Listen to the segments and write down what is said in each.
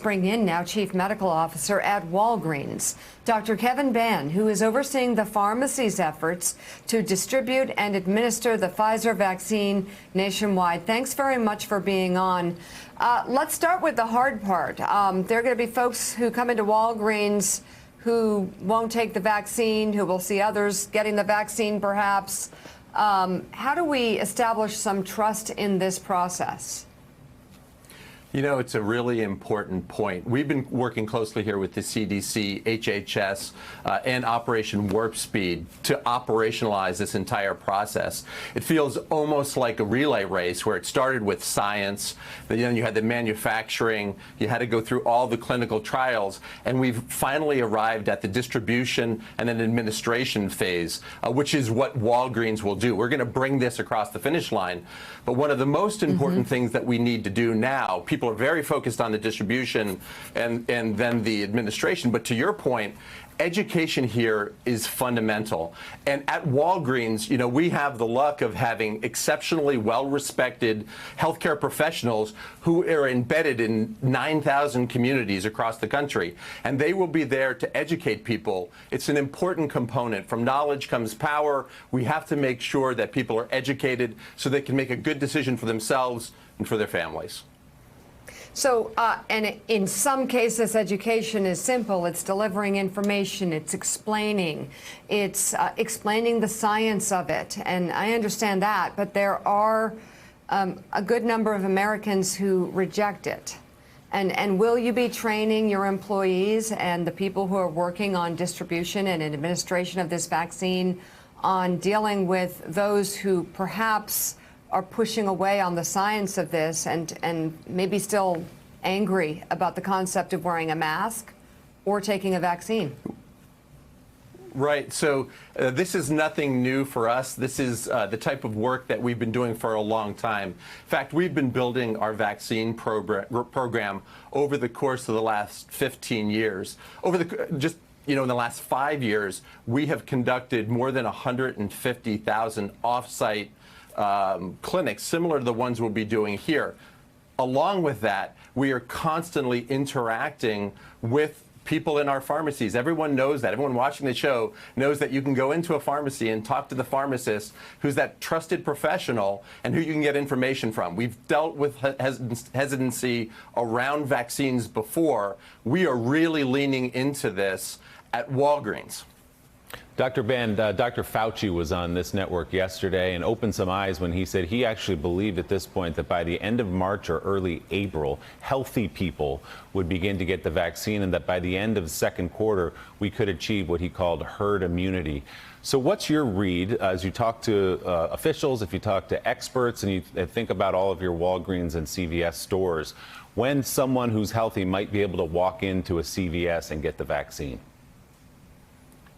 Bring in now Chief Medical Officer at Walgreens, Dr. Kevin Ban, who is overseeing the pharmacy's efforts to distribute and administer the Pfizer vaccine nationwide. Thanks very much for being on. Let's start with the hard part. There are going to be folks who come into Walgreens who won't take the vaccine, who will see others getting the vaccine perhaps. How do we establish some trust in this process? You know, it's a really important point. We've been working closely here with the CDC, HHS, and Operation Warp Speed to operationalize this entire process. It feels almost like a relay race where it started with science, then you had the manufacturing, you had to go through all the clinical trials, and we've finally arrived at the distribution and then administration phase, which is what Walgreens will do. We're going to bring this across the finish line. But one of the most important things that we need to do now, people are very focused on the distribution and then the administration. But to your point, education here is fundamental. And at Walgreens, you know, we have the luck of having exceptionally well-respected healthcare professionals who are embedded in 9,000 communities across the country. And they will be there to educate people. It's an important component. From knowledge comes power. We have to make sure that people are educated so they can make a good decision for themselves and for their families. So, and in some cases, education is simple. It's delivering information. It's explaining. It's explaining the science of it. And I understand that. But there are a good number of Americans who reject it. And will you be training your employees and the people who are working on distribution and administration of this vaccine on dealing with those who perhaps are pushing away on the science of this and maybe still angry about the concept of wearing a mask or taking a vaccine? Right. So this is nothing new for us. This is the type of work that we've been doing for a long time. In fact, we've been building our vaccine program over the course of the last 15 years. In the last 5 years, we have conducted more than 150,000 off-site clinics, similar to the ones we'll be doing here. Along with that, we are constantly interacting with people in our pharmacies. Everyone knows that. Everyone watching the show knows that you can go into a pharmacy and talk to the pharmacist who's that trusted professional and who you can get information from. We've dealt with hesitancy around vaccines before. We are really leaning into this at Walgreens. Dr. Ban, Dr. Fauci was on this network yesterday and opened some eyes when he said he actually believed at this point that by the end of March or early April, healthy people would begin to get the vaccine and that by the end of the second quarter, we could achieve what he called herd immunity. So what's your read as you talk to officials, if you talk to experts, and you think about all of your Walgreens and CVS stores, when someone who's healthy might be able to walk into a CVS and get the vaccine?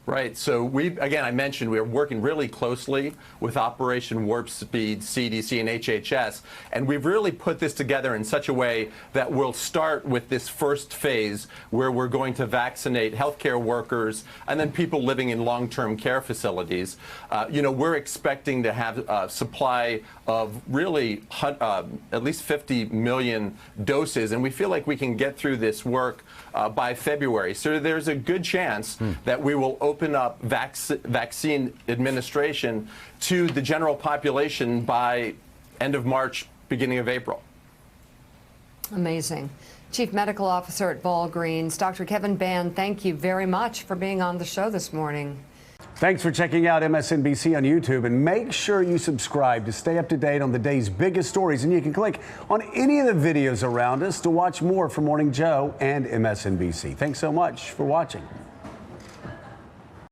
Right. So again, I mentioned we're working really closely with Operation Warp Speed, CDC, and HHS, and we've really put this together in such a way that we'll start with this first phase where we're going to vaccinate healthcare workers and then people living in long-term care facilities. We're expecting to have a supply of really at least 50 million doses, and we feel like we can get through this work by February. So there's a good chance that we will open up vaccine administration to the general population by end of March, beginning of April. Amazing. Chief Medical Officer at Walgreens, Dr. Kevin Ban, thank you very much for being on the show this morning. Thanks for checking out MSNBC on YouTube, and make sure you subscribe to stay up to date on the day's biggest stories. And you can click on any of the videos around us to watch more from Morning Joe and MSNBC. Thanks so much for watching.